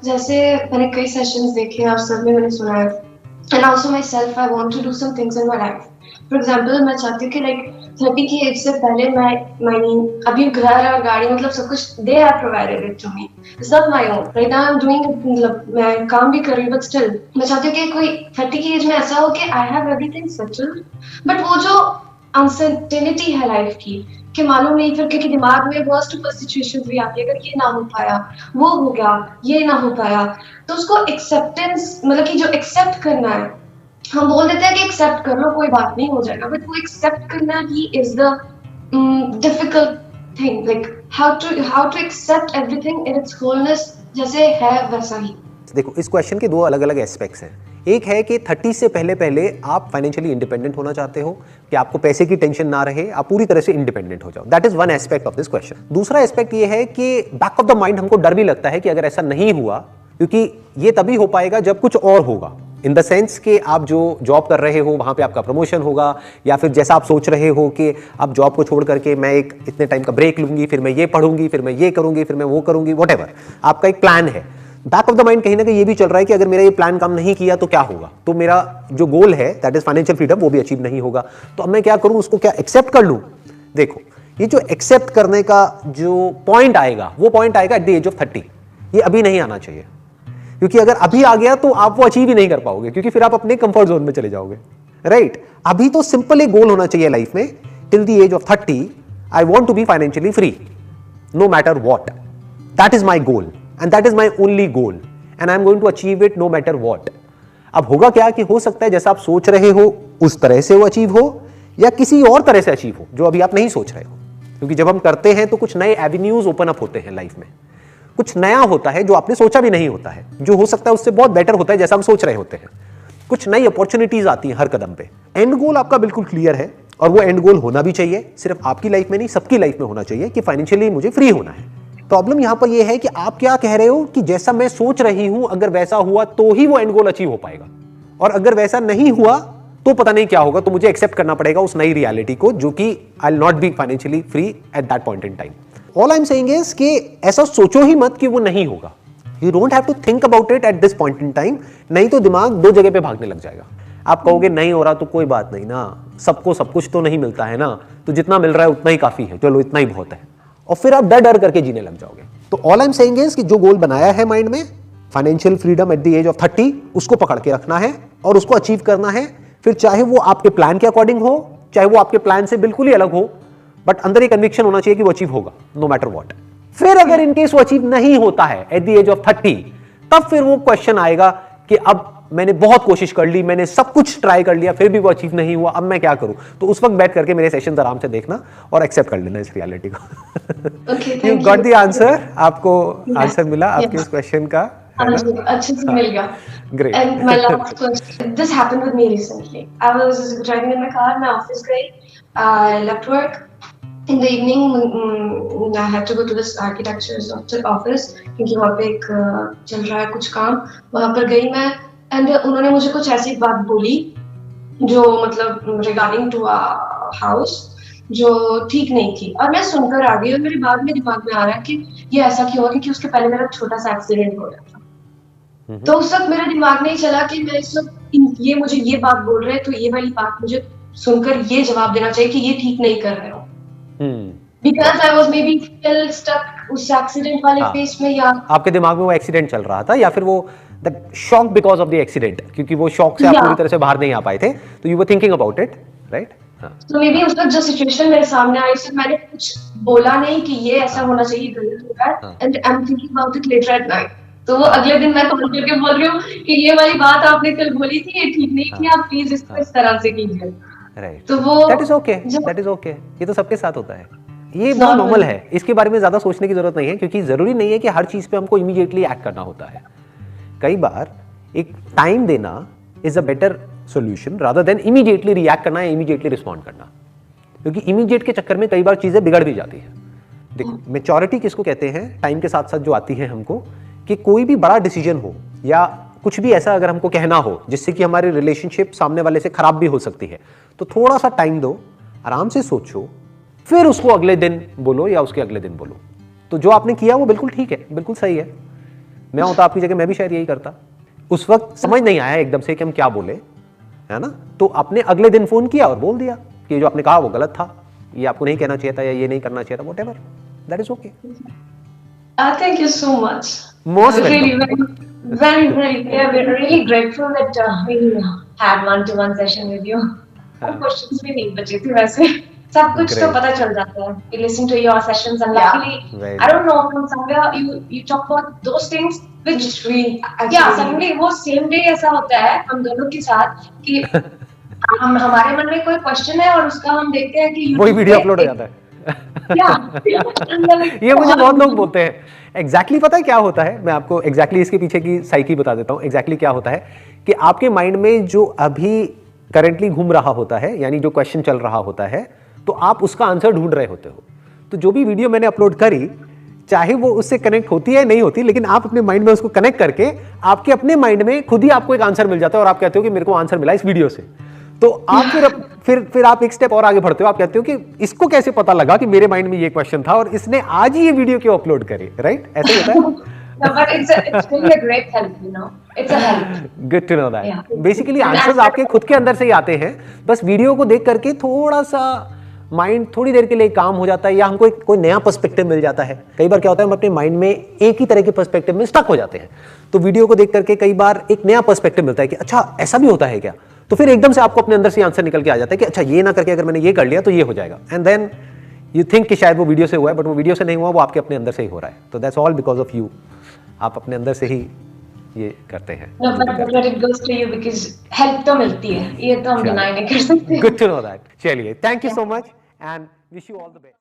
जैसे मैंने कई सेशंस देखे हैं और सब में मैंने सुना है and also myself I want to do some things in my life. For example मैं चाहती हूँ कि लाइक 30 की एज से पहले मैं अभी घर और गाड़ी मतलब सब कुछ they have provided it to me, it's not my own. Right now I am doing, मतलब मैं काम भी कर रही हूँ बट स्टिल मैं चाहती हूँ कि कोई 30 की एज में ऐसा हो कि I have everything settled, but वो जो अनसर्टेनिटी है लाइफ की कि मालूम नहीं फिर, क्योंकि दिमाग में वर्स्ट ऊपर सिचुएशन भी आती है, अगर ये ना हो पाया, वो हो गया, ये ना हो पाया, तो उसको एक्सेप्टेंस मतलब कि जो एक्सेप्ट करना है, हम बोल देते हैं कि एक्सेप्ट कर लो कोई बात नहीं हो जाएगा, बट वो एक्सेप्ट करना ही is the difficult thing. Like how to accept everything in its wholeness, जैसे है वैसा ही। देखो, इस क्वेश्चन के दो अलग अलग एस्पेक्ट्स हैं। एक है कि 30 से पहले पहले आप फाइनेंशियली इंडिपेंडेंट होना चाहते हो, कि आपको पैसे की टेंशन ना रहे, आप पूरी तरह से इंडिपेंडेंट हो जाओ। That is one aspect of this question. दूसरा एस्पेक्ट ये है कि बैक ऑफ द माइंड हमको डर भी लगता है कि अगर ऐसा नहीं हुआ, क्योंकि ये तभी हो पाएगा जब कुछ और होगा, इन द सेंस कि आप जो जॉब कर रहे हो वहां पे आपका प्रमोशन होगा, या फिर जैसा आप सोच रहे हो कि आप जॉब को छोड़ करके मैं एक इतने टाइम का ब्रेक लूंगी, फिर मैं ये पढ़ूंगी, फिर मैं ये करूंगी, फिर मैं वो करूंगी, व्हाटएवर आपका एक प्लान है। बैक ऑफ द माइंड कहीं ना कहीं ये भी चल रहा है कि अगर मेरा ये प्लान काम नहीं किया तो क्या होगा, तो मेरा जो गोल है दैट इज फाइनेंशियल फ्रीडम वो भी अचीव नहीं होगा। तो अब मैं क्या करूं, उसको क्या एक्सेप्ट कर लूं? देखो, ये जो एक्सेप्ट करने का जो पॉइंट आएगा वो पॉइंट आएगा एट द एज ऑफ 30। ये अभी नहीं आना चाहिए, क्योंकि अगर अभी आ गया तो आप वो अचीव ही नहीं कर पाओगे, क्योंकि फिर आप अपने कंफर्ट जोन में चले जाओगे। राइट? अभी तो सिंपल एक गोल होना चाहिए लाइफ में, till the age of 30 I want to be financially free no matter what. That is my goal and that is my only goal and I am going to achieve it no matter what. अब होगा क्या कि हो सकता है जैसा आप सोच रहे हो उस तरह से वो अचीव हो, या किसी और तरह से अचीव हो जो अभी आप नहीं सोच रहे हो, क्योंकि जब हम करते हैं तो कुछ नए एवेन्यूज ओपन अप होते हैं लाइफ में, कुछ नया होता है जो आपने सोचा भी नहीं होता है, जो हो सकता है उससे बहुत बेटर होता है जैसा हम सोच रहे होते हैं, कुछ नई अपॉर्चुनिटीज आती हैं हर कदम पे। एंड गोल आपका बिल्कुल क्लियर है, और वो एंड गोल होना भी चाहिए, सिर्फ आपकी लाइफ में नहीं सबकी लाइफ में होना चाहिए कि फाइनेंशियली मुझे फ्री होना है। प्रॉब्लम यहां पर यह है कि आप क्या कह रहे हो कि जैसा मैं सोच रही हूं अगर वैसा हुआ तो ही वो एंड गोल अचीव हो पाएगा, और अगर वैसा नहीं हुआ तो पता नहीं क्या होगा, तो मुझे एक्सेप्ट करना पड़ेगा उस नई रियलिटी को, जो कि I will not be financially free at that point in time. All I am saying is कि ऐसा सोचो ही मत कि वो नहीं होगा। You don't have to think about it at this point in time, नहीं तो दिमाग दो जगह पे भागने लग जाएगा। आप कहोगे नहीं हो रहा तो कोई बात नहीं ना, सबको सब कुछ तो नहीं मिलता है ना, तो जितना मिल रहा है उतना ही काफी है, चलो इतना ही बहुत है, और फिर आप डर डर करके जीने लग जाओगे। तो all I am saying is कि जो गोल बनाया है माइंड में, financial freedom at the age of 30, उसको पकड़ के रखना है और उसको अचीव करना है। फिर चाहे वो आपके प्लान के अकॉर्डिंग हो, चाहे वो आपके प्लान से बिल्कुल ही अलग हो, बट अंदर एक कन्विक्शन होना चाहिए कि वो अचीव होगा नो मैटर व्हाट। फिर अगर इनकेस वो अचीव नहीं होता है एट द एज ऑफ 30, तब फिर वो क्वेश्चन आएगा कि अब मैंने बहुत कोशिश कर ली, मैंने सब कुछ ट्राई कर लिया, फिर भी वो अचीव नहीं हुआ, अब मैं क्या करूं? तो उस वक्त बैठ करके मेरे सेशंस आराम से देखना और एक्सेप्ट कर लेना इस रियलिटी को। You got the answer? आपको आंसर मिला आपके इस क्वेश्चन का? अच्छे से मिल गया। Great. And my last question, this happened with me recently. I was driving in my car, मैं ऑफिस गई, I left work in the evening. I had to go to this architecture office क्योंकि वहाँ पे एक चल रहा है कुछ काम, वहाँ पर गई मैं, and उन्होंने मुझे कुछ ऐसी बात बोली जो मतलब regarding to a house जो ठीक नहीं थी, और मैं सुनकर आ गई, और मेरे बाद में दिमाग में आ रहा है कि ये ऐसा क्यों हुआ, क्योंकि उसके पहले मेरा छोटा सा एक्सीडेंट हो गया था। तो उस वक्त मेरा दिमाग नहीं चला कि मैं इस वक्त ये मुझे ये बात बोल रहे हैं तो ये वाली बात मुझे सुनकर ये जवाब देना चाहिए कि ये ठीक नहीं कर रहे हो, because I was maybe still stuck उस एक्सीडेंट वाले फेज में, या आपके दिमाग में वो एक्सीडेंट चल रहा था, या फिर वो that shock because of the accident, क्योंकि वो शॉक से आप पूरी तरह से बाहर नहीं आ पाए थे, तो you were thinking about it, right? तो मे बी उस वक्त जो सिचुएशन मेरे सामने आई, उसमें मैंने कुछ बोला नहीं कि ये ऐसा होना चाहिए, गलत हो रहा है, and I am thinking about it later at night. तो वो अगले दिन मैं कॉल करके बोल रही हूँ कि ये वाली बात आपने कल बोली थी, ये ठीक नहीं थी, आप प्लीज इसको इस तरह से कीजिए। राइट, तो वो that is okay, that is okay, ये तो सबके साथ होता है, ये बहुत नॉर्मल है, इसके बारे में ज्यादा सोचने की जरूरत नहीं है, क्योंकि जरूरी नहीं है कि हर चीज पे हमको इमीडिएटली एक्ट करना होता है। कई बार एक टाइम देना is a better solution rather than immediately react करना या इमीडिएटली रिस्पॉन्ड करना, क्योंकि इमीडिएट के चक्कर में कई बार चीजें बिगड़ भी जाती है। देखो, मैच्योरिटी किसको कहते हैं? टाइम के साथ साथ जो आती है हमको, कि कोई भी बड़ा डिसीजन हो या कुछ भी ऐसा अगर हमको कहना हो जिससे कि हमारी रिलेशनशिप सामने वाले से खराब भी हो सकती है, तो थोड़ा सा टाइम दो, आराम से सोचो, फिर उसको अगले दिन बोलो या उसके अगले दिन बोलो। तो जो आपने किया वो बिल्कुल ठीक है, बिल्कुल सही है, मैं होता आपकी जगह मैं भी शायद यही करता। उस वक्त समझ नहीं आया एकदम से कि हम क्या बोले, है ना, तो आपने अगले दिन फोन किया और बोल दिया कि जो आपने कहा वो गलत था, ये आपको नहीं कहना चाहिए था या ये नहीं करना चाहिए था, whatever, that is okay. Thank you so much. Most Really, welcome. yeah, we're really grateful that we had one-to-one session with you. और questions भी नहीं बचे थे वैसे, सब कुछ तो Great. पता चल जाता है. We listen to your sessions and Yeah. luckily, Very I don't know, from somewhere you talk about those things which we yeah, suddenly वो same day ऐसा होता है हम दोनों के साथ कि हमारे मन में कोई क्वेश्चन है और उसका हम देखते हैं कि वही वीडियो अपलोड हो जाता है। ये मुझे बहुत लोग बोलते हैं। एग्जैक्टली पता है क्या होता है, मैं आपको एग्जैक्टली इसके पीछे की साइकी बता देता हूँ। एग्जैक्टली क्या होता है कि आपके माइंड में जो अभी करंटली घूम रहा होता है, यानी जो क्वेश्चन चल रहा होता है, तो आप उसका आंसर ढूंढ रहे होते हो। तो जो भी वीडियो मैंने अपलोड करी, चाहे वो उससे कनेक्ट होती है नहीं होती, लेकिन आप अपने माइंड में उसको कनेक्ट करके आपके अपने माइंड में खुद ही आपको एक आंसर मिल जाता है और आप कहते हो कि मेरे को आंसर मिला इस वीडियो से। तो आप फिर आप एक स्टेप और आगे बढ़ते हो, आप कहते हो कि इसको कैसे पता लगा कि मेरे माइंड में ये क्वेश्चन था और इसने आज ही ये वीडियो क्यों अपलोड करे, राइट? ऐसे होता है। No, but it's really a great help, you know. It's a help. Good to know that. Yeah. Basically answers आपके खुद के अंदर से ही आते हैं, बस वीडियो को देख करके थोड़ा सा माइंड थोड़ी देर के लिए काम हो जाता है या हमको कोई नया पर्सपेक्टिव मिल जाता है। कई बार क्या होता है, हम अपने माइंड में एक ही तरह के पर्सपेक्टिव में स्टक हो जाते हैं, तो वीडियो को देख करके कई बार एक नया पर्सपेक्टिव मिलता है कि अच्छा ऐसा भी होता है क्या, तो फिर एकदम से आपको अपने अंदर से आंसर निकल के आ जाता है कि अच्छा ये ना करके अगर मैंने ये कर लिया तो ये हो जाएगा, एंड देन यू थिंक कि शायद वो वीडियो से हुआ है, बट वो वीडियो से नहीं हुआ, वो आपके अपने अंदर से ही हो रहा है। तो that's all because of you, आप अपने अंदर से ही ये करते हैं। No, but it goes to you because help तो मिलती है, ये तो हम डिनाई नहीं कर सकते। Good to know that. चलिए, thank you so much and wish you all the best.